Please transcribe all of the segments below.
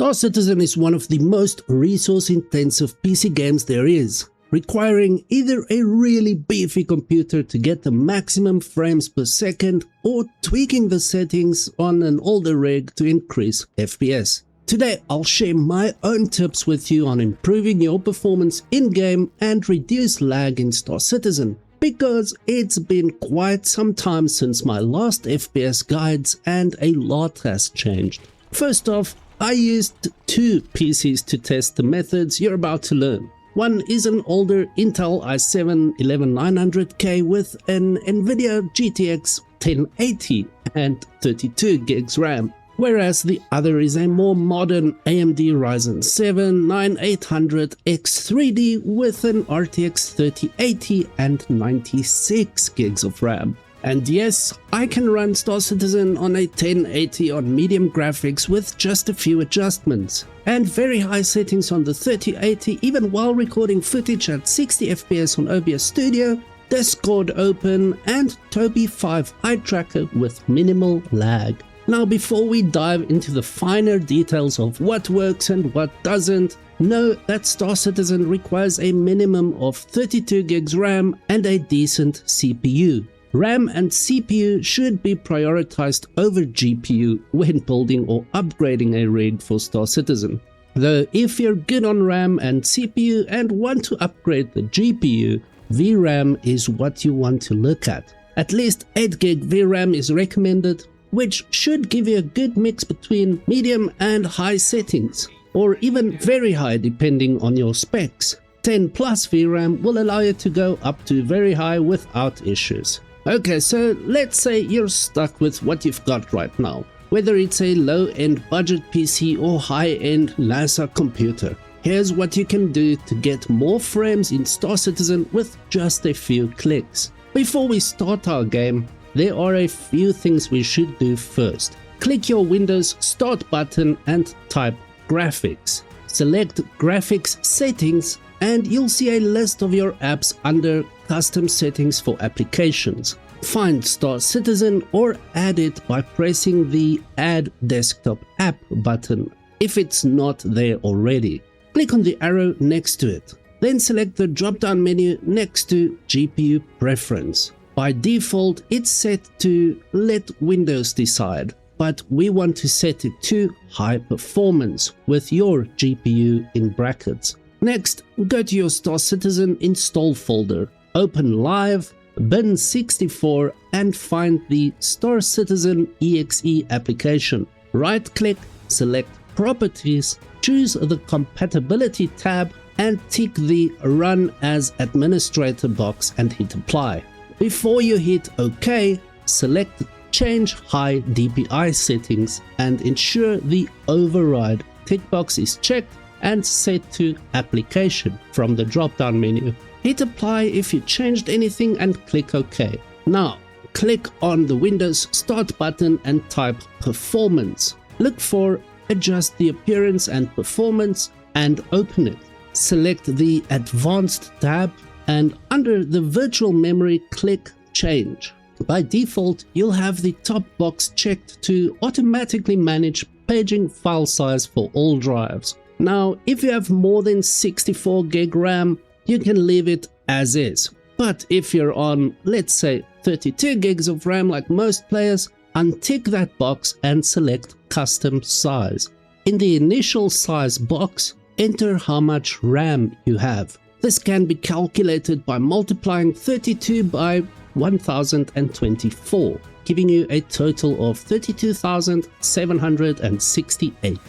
Star Citizen is one of the most resource-intensive PC games there is, requiring either a really beefy computer to get the maximum frames per second or tweaking the settings on an older rig to increase FPS. Today I'll share my own tips with you on improving your performance in-game and reduce lag in Star Citizen, because it's been quite some time since my last FPS guides and a lot has changed. First off, I used two PCs to test the methods you're about to learn. One is an older Intel i7-11900K with an Nvidia GTX 1080 and 32 gigs RAM, whereas the other is a more modern AMD Ryzen 7 9800X3D with an RTX 3080 and 96 gigs of RAM. And yes, I can run Star Citizen on a 1080 on medium graphics with just a few adjustments, and very high settings on the 3080 even while recording footage at 60 FPS on OBS Studio, Discord open, and Tobii 5 eye tracker with minimal lag. Now before we dive into the finer details of what works and what doesn't, know that Star Citizen requires a minimum of 32 gigs RAM and a decent CPU. RAM and CPU should be prioritized over GPU when building or upgrading a rig for Star Citizen. Though if you're good on RAM and CPU and want to upgrade the GPU, VRAM is what you want to look at. At least 8GB VRAM is recommended, which should give you a good mix between medium and high settings, or even very high depending on your specs. 10 plus VRAM will allow you to go up to very high without issues. Okay, so let's say you're stuck with what you've got right now, whether it's a low-end budget PC or high-end NASA computer. Here's what you can do to get more frames in Star Citizen with just a few clicks. Before we start our game, there are a few things we should do first. Click your Windows Start button and type Graphics. Select Graphics Settings and you'll see a list of your apps under Custom Settings for Applications. Find Star Citizen or add it by pressing the Add Desktop App button if it's not there already. Click on the arrow next to it. Then select the drop-down menu next to GPU Preference. By default, it's set to Let Windows Decide, but we want to set it to High Performance with your GPU in brackets. Next, go to your Star Citizen install folder, open Live, bin 64 and find the Star Citizen EXE application. Right-click, select Properties, choose the Compatibility tab and tick the Run as Administrator box and hit Apply. Before you hit OK, select Change High DPI Settings and ensure the Override tick box is checked and set to Application from the drop-down menu. Hit Apply if you changed anything and click OK. Now, click on the Windows Start button and type Performance. Look for Adjust the Appearance and Performance and open it. Select the Advanced tab and under the Virtual Memory click Change. By default, you'll have the top box checked to automatically manage paging file size for all drives. Now, if you have more than 64 gig RAM, you can leave it as is. But if you're on, let's say, 32 gigs of RAM like most players, untick that box and select Custom Size. In the Initial Size box, enter how much RAM you have. This can be calculated by multiplying 32 by 1024, giving you a total of 32,768.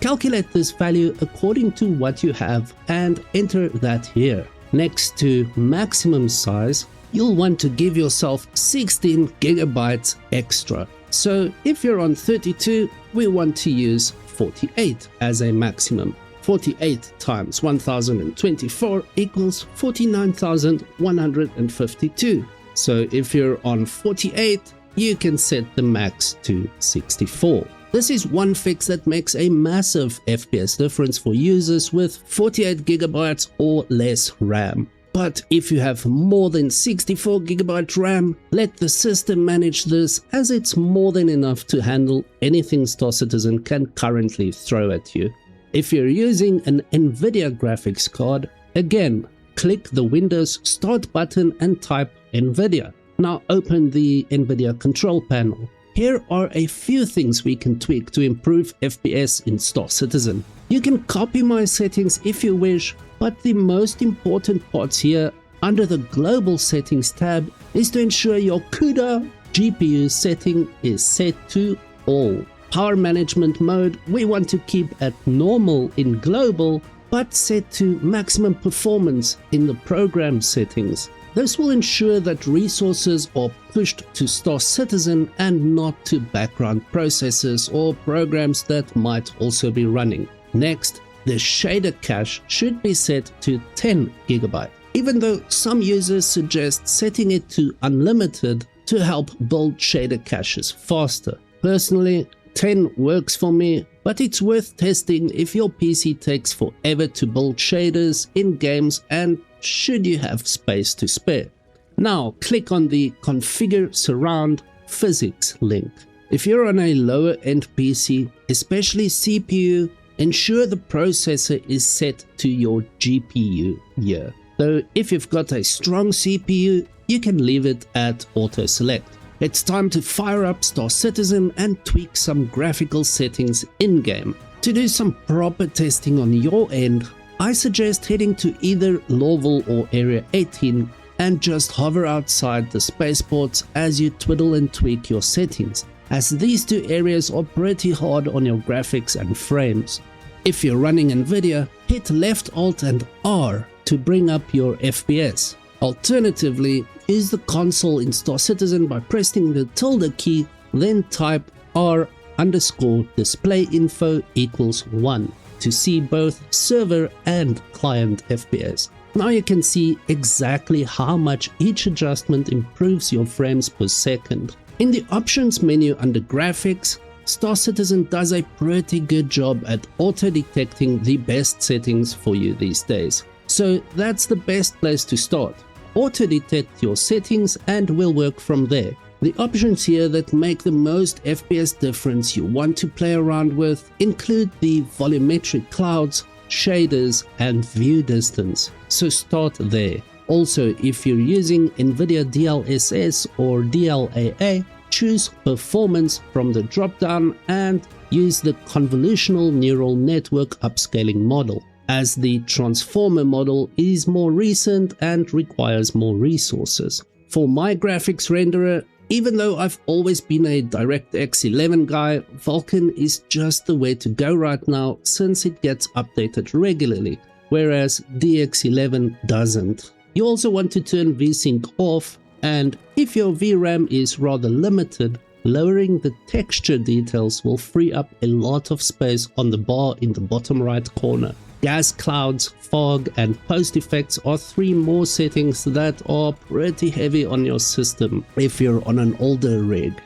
Calculate this value according to what you have and enter that here. Next to maximum size, you'll want to give yourself 16 gigabytes extra. So if you're on 32, we want to use 48 as a maximum. 48 times 1024 equals 49,152. So if you're on 48, you can set the max to 64. This is one fix that makes a massive FPS difference for users with 48 gigabytes or less RAM. But if you have more than 64GB RAM, let the system manage this, as it's more than enough to handle anything Star Citizen can currently throw at you. If you're using an Nvidia graphics card, again, click the Windows Start button and type Nvidia. Now open the Nvidia Control Panel. Here are a few things we can tweak to improve FPS in Star Citizen. You can copy my settings if you wish, but the most important parts here under the Global Settings tab is to ensure your CUDA GPU setting is set to all. Power management mode we want to keep at normal in global, but set to maximum performance in the program settings. This will ensure that resources are pushed to Star Citizen and not to background processes or programs that might also be running. Next, the shader cache should be set to 10GB, even though some users suggest setting it to unlimited to help build shader caches faster. Personally, 10 works for me, but it's worth testing if your PC takes forever to build shaders in games and should you have space to spare. Now click on the Configure Surround Physics link. If you're on a lower end PC, especially CPU, ensure the processor is set to your GPU here. Though if you've got a strong CPU, you can leave it at auto select. It's time to fire up Star Citizen and tweak some graphical settings in-game. To do some proper testing on your end, I suggest heading to either Lawville or Area 18 and just hover outside the spaceports as you twiddle and tweak your settings, as these two areas are pretty hard on your graphics and frames. If you're running Nvidia, hit Left Alt and R to bring up your FPS. Alternatively, use the console in Star Citizen by pressing the tilde key, then type r_displayinfo=1 to see both server and client FPS. Now you can see exactly how much each adjustment improves your frames per second. In the options menu under graphics, Star Citizen does a pretty good job at auto-detecting the best settings for you these days. So that's the best place to start. Auto-detect your settings and we'll work from there. The options here that make the most FPS difference you want to play around with include the volumetric clouds, shaders and view distance, so start there. Also, if you're using Nvidia DLSS or DLAA, choose Performance from the drop-down and use the Convolutional Neural Network Upscaling model, as the Transformer model is more recent and requires more resources. For my graphics renderer, even though I've always been a DirectX 11 guy, Vulkan is just the way to go right now since it gets updated regularly, whereas DX11 doesn't. You also want to turn VSync off, and if your VRAM is rather limited, lowering the texture details will free up a lot of space on the bar in the bottom right corner. Gas clouds, fog and post effects are 3 more settings that are pretty heavy on your system if you're on an older rig.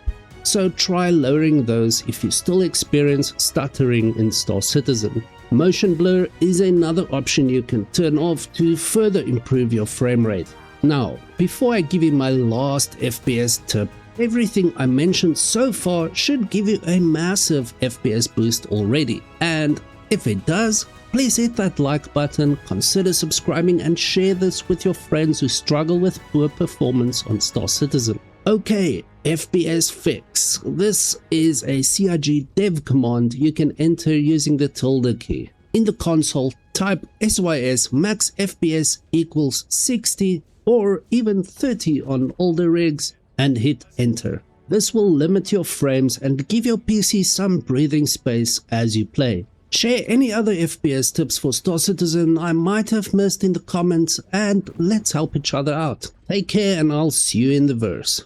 So try lowering those if you still experience stuttering in Star Citizen. Motion blur is another option you can turn off to further improve your frame rate. Now, before I give you my last FPS tip, everything I mentioned so far should give you a massive FPS boost already, and if it does, please hit that like button, consider subscribing and share this with your friends who struggle with poor performance on Star Citizen. Okay, FPS fix. This is a CIG dev command you can enter using the tilde key. In the console, type sys max FPS equals 60 or even 30 on older rigs and hit enter. This will limit your frames and give your PC some breathing space as you play. Share any other FPS tips for Star Citizen I might have missed in the comments, and let's help each other out. Take care and I'll see you in the verse.